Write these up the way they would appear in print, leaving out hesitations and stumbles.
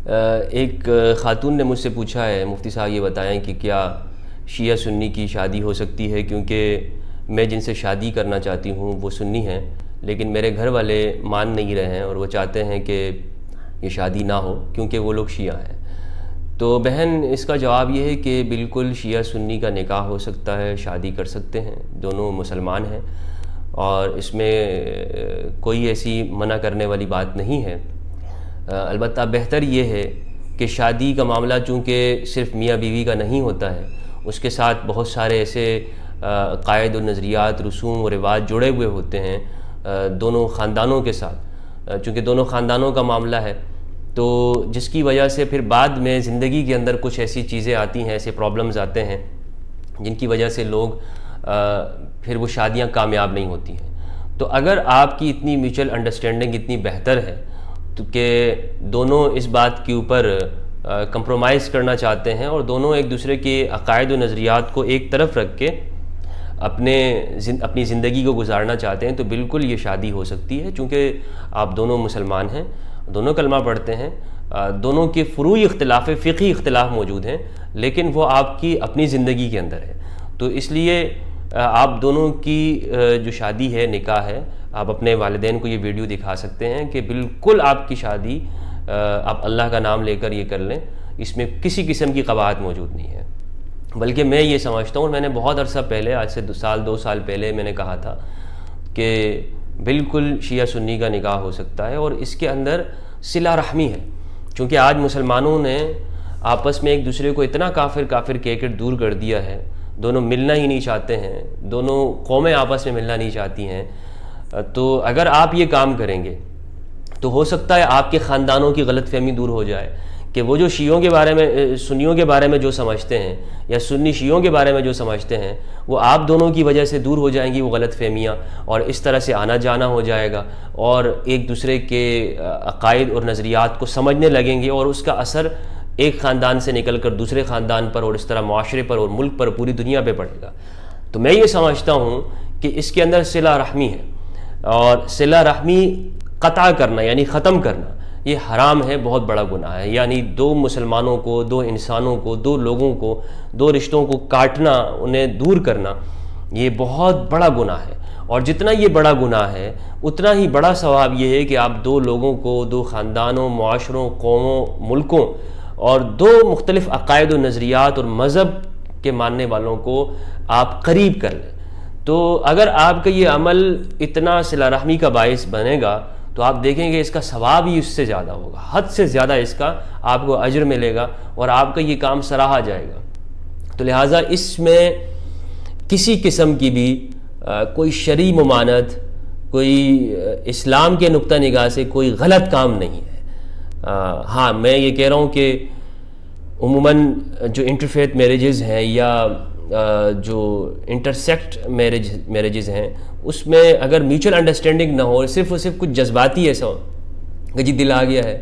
ایک خاتون نے مجھ سے پوچھا ہے مفتی صاحب یہ بتائیں کہ کیا شیعہ سنی کی شادی ہو سکتی ہے، کیونکہ میں جن سے شادی کرنا چاہتی ہوں وہ سنی ہیں، لیکن میرے گھر والے مان نہیں رہے ہیں اور وہ چاہتے ہیں کہ یہ شادی نہ ہو کیونکہ وہ لوگ شیعہ ہیں۔ تو بہن اس کا جواب یہ ہے کہ بالکل شیعہ سنی کا نکاح ہو سکتا ہے، شادی کر سکتے ہیں، دونوں مسلمان ہیں اور اس میں کوئی ایسی منع کرنے والی بات نہیں ہے۔ البتہ بہتر یہ ہے کہ شادی کا معاملہ چونکہ صرف میاں بیوی کا نہیں ہوتا ہے، اس کے ساتھ بہت سارے ایسے عقائد و نظریات، رسوم و رواج جڑے ہوئے ہوتے ہیں دونوں خاندانوں کے ساتھ، چونکہ دونوں خاندانوں کا معاملہ ہے، تو جس کی وجہ سے پھر بعد میں زندگی کے اندر کچھ ایسی چیزیں آتی ہیں، ایسے پرابلمز آتے ہیں جن کی وجہ سے لوگ پھر وہ شادیاں کامیاب نہیں ہوتی ہیں۔ تو اگر آپ کی اتنی میوچل انڈرسٹینڈنگ اتنی بہتر ہے تو کہ دونوں اس بات کے اوپر کمپرومائز کرنا چاہتے ہیں اور دونوں ایک دوسرے کے عقائد و نظریات کو ایک طرف رکھ کے اپنی زندگی کو گزارنا چاہتے ہیں، تو بالکل یہ شادی ہو سکتی ہے، چونکہ آپ دونوں مسلمان ہیں، دونوں کلمہ پڑھتے ہیں، دونوں کے فروعی اختلاف، فقہی اختلاف موجود ہیں، لیکن وہ آپ کی اپنی زندگی کے اندر ہے۔ تو اس لیے آپ دونوں کی جو شادی ہے، نکاح ہے، آپ اپنے والدین کو یہ ویڈیو دکھا سکتے ہیں کہ بالکل آپ کی شادی آپ اللہ کا نام لے کر یہ کر لیں، اس میں کسی قسم کی قباحت موجود نہیں ہے۔ بلکہ میں یہ سمجھتا ہوں، اور میں نے بہت عرصہ پہلے، آج سے 2 سال پہلے میں نے کہا تھا کہ بالکل شیعہ سنی کا نکاح ہو سکتا ہے اور اس کے اندر صلہ رحمی ہے، چونکہ آج مسلمانوں نے آپس میں ایک دوسرے کو اتنا کافر کہہ کر دور کر دیا ہے، دونوں ملنا ہی نہیں چاہتے ہیں، دونوں قومیں آپس میں ملنا نہیں چاہتی ہیں۔ تو اگر آپ یہ کام کریں گے تو ہو سکتا ہے آپ کے خاندانوں کی غلط فہمی دور ہو جائے کہ وہ جو شیعوں کے بارے میں، سنیوں کے بارے میں جو سمجھتے ہیں یا سنی شیعوں کے بارے میں جو سمجھتے ہیں، وہ آپ دونوں کی وجہ سے دور ہو جائیں گی وہ غلط فہمیاں، اور اس طرح سے آنا جانا ہو جائے گا اور ایک دوسرے کے عقائد اور نظریات کو سمجھنے لگیں گے، اور اس کا اثر ایک خاندان سے نکل کر دوسرے خاندان پر اور اس طرح معاشرے پر اور ملک پر، پوری دنیا پہ پڑے گا۔ تو میں یہ سمجھتا ہوں کہ اس کے اندر صلہ رحمی ہے، اور صلہ رحمی قطع کرنا یعنی ختم کرنا یہ حرام ہے، بہت بڑا گناہ ہے۔ یعنی 2 مسلمانوں کو، 2 انسانوں کو، 2 لوگوں کو، 2 رشتوں کو کاٹنا، انہیں دور کرنا، یہ بہت بڑا گناہ ہے، اور جتنا یہ بڑا گناہ ہے اتنا ہی بڑا ثواب یہ ہے کہ آپ 2 لوگوں کو، 2 خاندانوں، معاشروں، قوموں، ملکوں اور 2 مختلف عقائد و نظریات اور مذہب کے ماننے والوں کو آپ قریب کر لیں۔ تو اگر آپ کا یہ عمل اتنا صلہ رحمی کا باعث بنے گا تو آپ دیکھیں گے اس کا ثواب ہی اس سے زیادہ ہوگا، حد سے زیادہ اس کا آپ کو اجر ملے گا اور آپ کا یہ کام سراہا جائے گا۔ تو لہٰذا اس میں کسی قسم کی بھی کوئی شرعی ممانعت، کوئی اسلام کے نقطہ نگاہ سے کوئی غلط کام نہیں ہے۔ ہاں، میں یہ کہہ رہا ہوں کہ عموماً جو انٹرفیتھ میرجز ہیں یا جو انٹرسیکٹ میرجز ہیں، اس میں اگر میوچل انڈرسٹینڈنگ نہ ہو، صرف اور صرف کچھ جذباتی ایسا ہو کہ جی دل آ گیا ہے،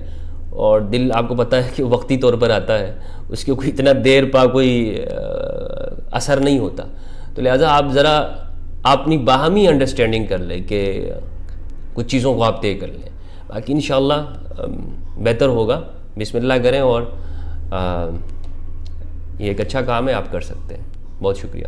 اور دل آپ کو پتہ ہے کہ وقتی طور پر آتا ہے، اس کے کوئی اتنا دیر پا کوئی اثر نہیں ہوتا، تو لہٰذا آپ ذرا اپنی باہمی انڈرسٹینڈنگ کر لیں کہ کچھ چیزوں کو آپ طے کر لیں، باقی انشاءاللہ بہتر ہوگا۔ بسم اللہ کریں، اور یہ ایک اچھا کام ہے، آپ کر سکتے ہیں۔ بہت شکریہ۔